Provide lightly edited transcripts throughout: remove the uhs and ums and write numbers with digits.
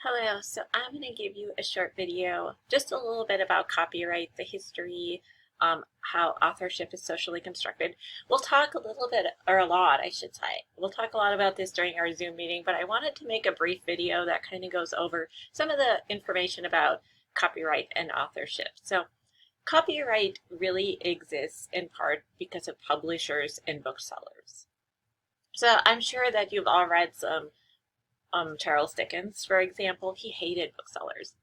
Hello, so I'm going to give you a short video, just a little bit about copyright, the history, how authorship is socially constructed. We'll talk a little bit, or a lot, I should say. We'll talk a lot about this during our Zoom meeting, but I wanted to make a brief video that kind of goes over some of the information about copyright and authorship. So copyright really exists in part because of publishers and booksellers. So I'm sure that you've all read some Charles Dickens, for example. He hated booksellers.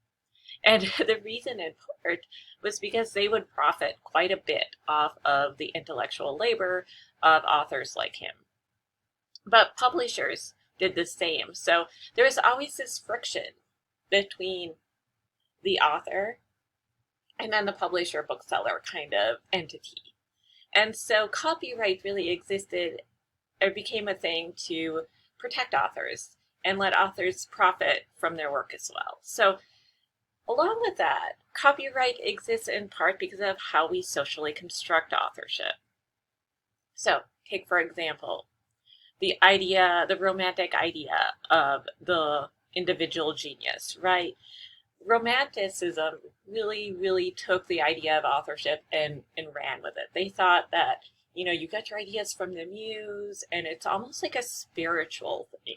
And the reason in part was because they would profit quite a bit off of the intellectual labor of authors like him. But publishers did the same. So there was always this friction between the author and then the publisher bookseller kind of entity. And so copyright really existed or became a thing to protect authors and let authors profit from their work as well. So along with that, copyright exists in part because of how we socially construct authorship. So take, for example, the romantic idea of the individual genius, right? Romanticism really took the idea of authorship and ran with it. They thought that, you get your ideas from the muse, and it's almost like a spiritual thing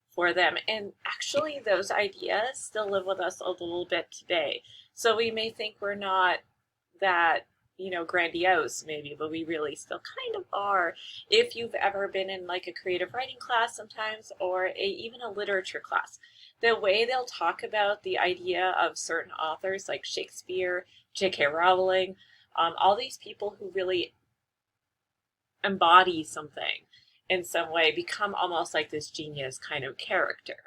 for them. And actually, those ideas still live with us a little bit today. So we may think we're not that, grandiose maybe, but we really still kind of are. If you've ever been in like a creative writing class sometimes, or even a literature class, the way they'll talk about the idea of certain authors like Shakespeare, J.K. Rowling, all these people who really embody something in some way, become almost like this genius kind of character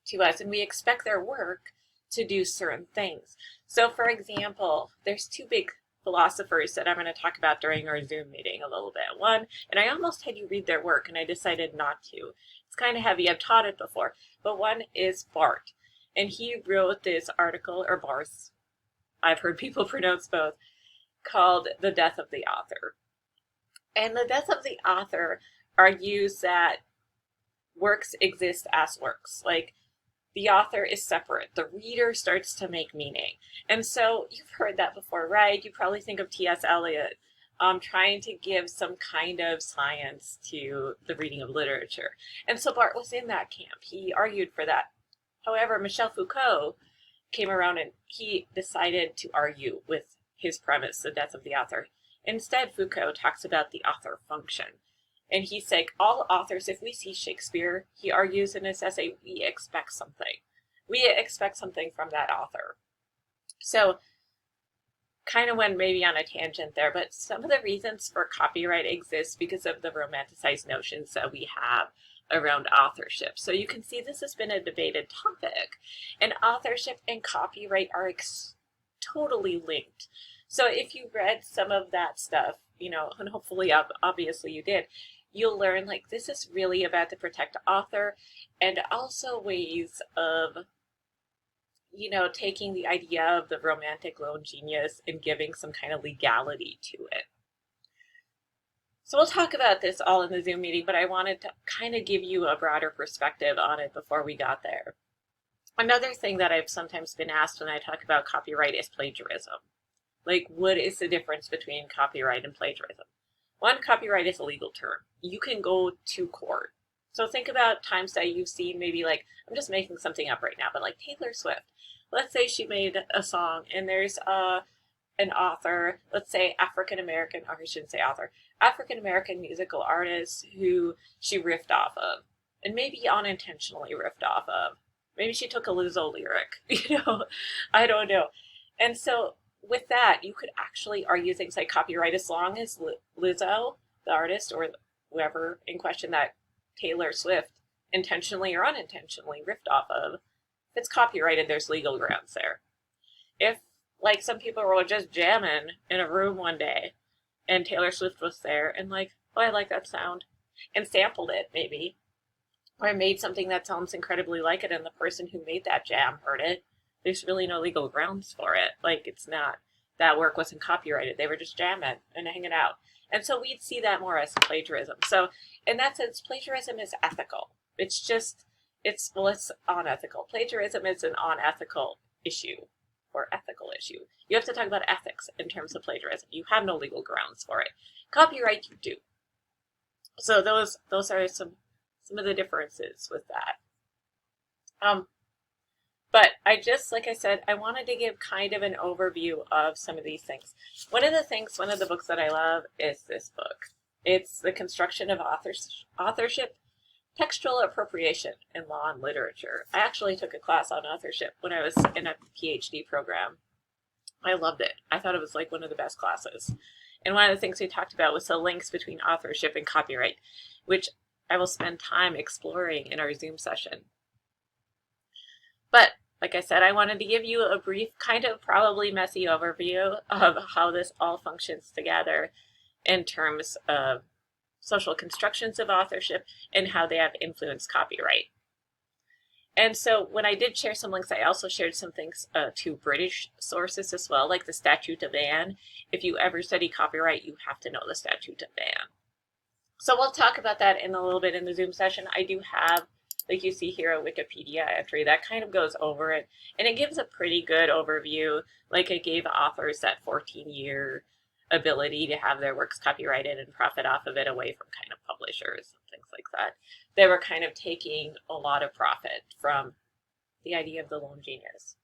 to us, and we expect their work to do certain things. So for example, there's two big philosophers that I'm going to talk about during our Zoom meeting a little bit. One, and I almost had you read their work and I decided not to. It's kind of heavy, I've taught it before, but one is Barthes, and he wrote this article, or Barthes, I've heard people pronounce both, called The Death of the Author. And the death of the author argues that works exist as works. Like, the author is separate. The reader starts to make meaning. And so you've heard that before, right? You probably think of T.S. Eliot trying to give some kind of science to the reading of literature. And so Barthes was in that camp. He argued for that. However, Michel Foucault came around and he decided to argue with his premise, the death of the author. Instead, Foucault talks about the author function. And he's like, all authors, if we see Shakespeare, he argues in his essay, we expect something. We expect something from that author. So, kind of went maybe on a tangent there, but some of the reasons for copyright exist because of the romanticized notions that we have around authorship. So you can see this has been a debated topic, and authorship and copyright are totally linked. So if you read some of that stuff, and hopefully obviously you did, you'll learn like this is really about to protect the author, and also ways of, taking the idea of the romantic lone genius and giving some kind of legality to it. So we'll talk about this all in the Zoom meeting, but I wanted to kind of give you a broader perspective on it before we got there. Another thing that I've sometimes been asked when I talk about copyright is plagiarism. Like, what is the difference between copyright and plagiarism? One, copyright is a legal term. You can go to court. So think about times that you've seen maybe like, I'm just making something up right now, but like Taylor Swift. Let's say she made a song and there's an author, let's say African-American, or I shouldn't say author, African-American musical artist who she riffed off of, and maybe unintentionally riffed off of. Maybe she took a Lizzo lyric, I don't know. And so with that, you could actually argue things like copyright as long as Lizzo, the artist, or whoever in question that Taylor Swift intentionally or unintentionally riffed off of, if it's copyrighted, there's legal grounds there. If, like, some people were just jamming in a room one day and Taylor Swift was there and like, oh, I like that sound, and sampled it maybe, or made something that sounds incredibly like it, and the person who made that jam heard it, there's really no legal grounds for it. Like, it's not, that work wasn't copyrighted. They were just jamming and hanging out. And so we'd see that more as plagiarism. So in that sense, plagiarism is ethical. It's just it's unethical. Plagiarism is an unethical issue or ethical issue. You have to talk about ethics in terms of plagiarism. You have no legal grounds for it. Copyright, you do. So those are some of the differences with that. But like I said, I wanted to give kind of an overview of some of these things. One of the books that I love is this book. It's The Construction of Authorship, Textual Appropriation in Law and Literature. I actually took a class on authorship when I was in a PhD program. I loved it. I thought it was like one of the best classes. And one of the things we talked about was the links between authorship and copyright, which I will spend time exploring in our Zoom session. But like I said, I wanted to give you a brief, kind of probably messy overview of how this all functions together in terms of social constructions of authorship and how they have influenced copyright. And so when I did share some links, I also shared some things to British sources as well, like the Statute of Anne. If you ever study copyright, you have to know the Statute of Anne. So we'll talk about that in a little bit in the Zoom session. I do have, like you see here, a Wikipedia entry that kind of goes over it, and it gives a pretty good overview. Like it gave authors that 14-year ability to have their works copyrighted and profit off of it away from kind of publishers and things like that. They were kind of taking a lot of profit from the idea of the lone genius.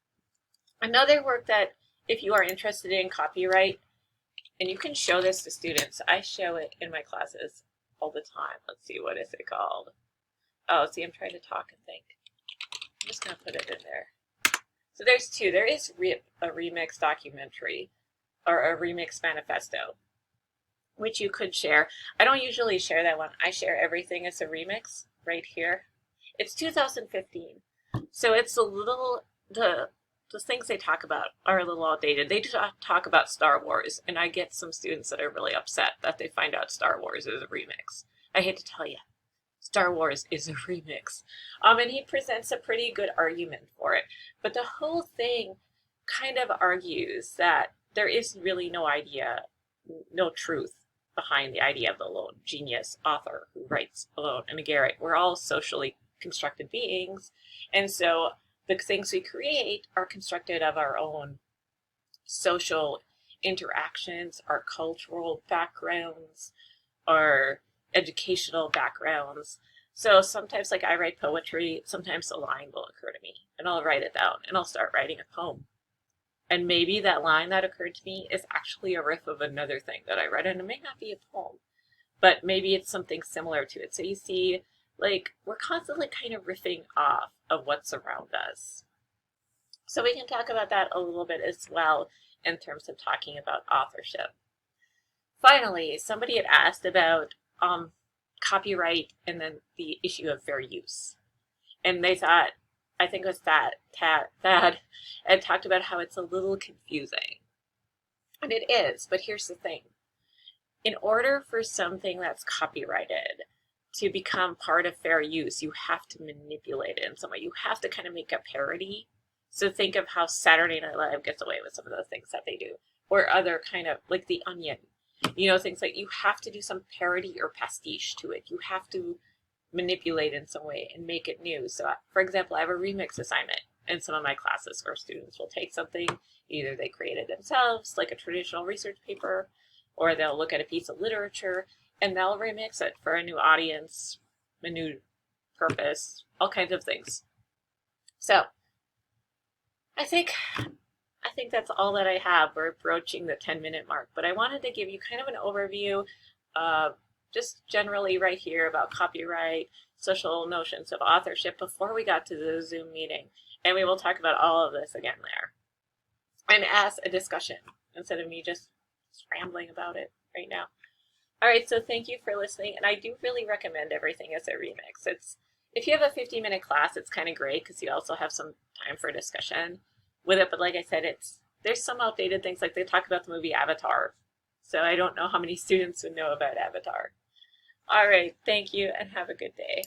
Another work that, if you are interested in copyright, and you can show this to students, I show it in my classes all the time. Let's see, what is it called? Oh, see, I'm trying to talk and think. I'm just going to put it in there. So there's two. There is a remix documentary, or a remix manifesto, which you could share. I don't usually share that one. I share everything as a remix right here. It's 2015. So it's a little, the things they talk about are a little outdated. They talk about Star Wars, and I get some students that are really upset that they find out Star Wars is a remix. I hate to tell you, Star Wars is a remix. And he presents a pretty good argument for it. But the whole thing kind of argues that there is really no truth behind the idea of the lone genius author who writes alone in a garret. We're all socially constructed beings, and so the things we create are constructed of our own social interactions, our cultural backgrounds, our educational backgrounds. So sometimes, like, I write poetry, sometimes a line will occur to me, and I'll write it down, and I'll start writing a poem. And maybe that line that occurred to me is actually a riff of another thing that I read, and it may not be a poem, but maybe it's something similar to it. So you see, like, we're constantly kind of riffing off of what's around us. So we can talk about that a little bit as well in terms of talking about authorship. Finally, somebody had asked about copyright and then the issue of fair use. And they thought, I think it was Thad had talked about how it's a little confusing. And it is, but here's the thing. In order for something that's copyrighted to become part of fair use, you have to manipulate it in some way. You have to kind of make a parody. So think of how Saturday Night Live gets away with some of the things that they do, or other kind of, like The Onion. You know, things like you have to do some parody or pastiche to it. You have to manipulate in some way and make it new. So, for example, I have a remix assignment in some of my classes where students will take something, either they created themselves, like a traditional research paper, or they'll look at a piece of literature and they'll remix it for a new audience, a new purpose, all kinds of things. So, I think that's all that I have. We're approaching the 10-minute mark, but I wanted to give you kind of an overview of just generally right here about copyright, social notions of authorship before we got to the Zoom meeting. And we will talk about all of this again there. And as a discussion instead of me just rambling about it right now. All right, so thank you for listening. And I do really recommend everything as a remix. If you have a 50-minute class, it's kind of great because you also have some time for discussion with it. But like I said, there's some outdated things, like they talk about the movie Avatar. So I don't know how many students would know about Avatar. All right, thank you and have a good day.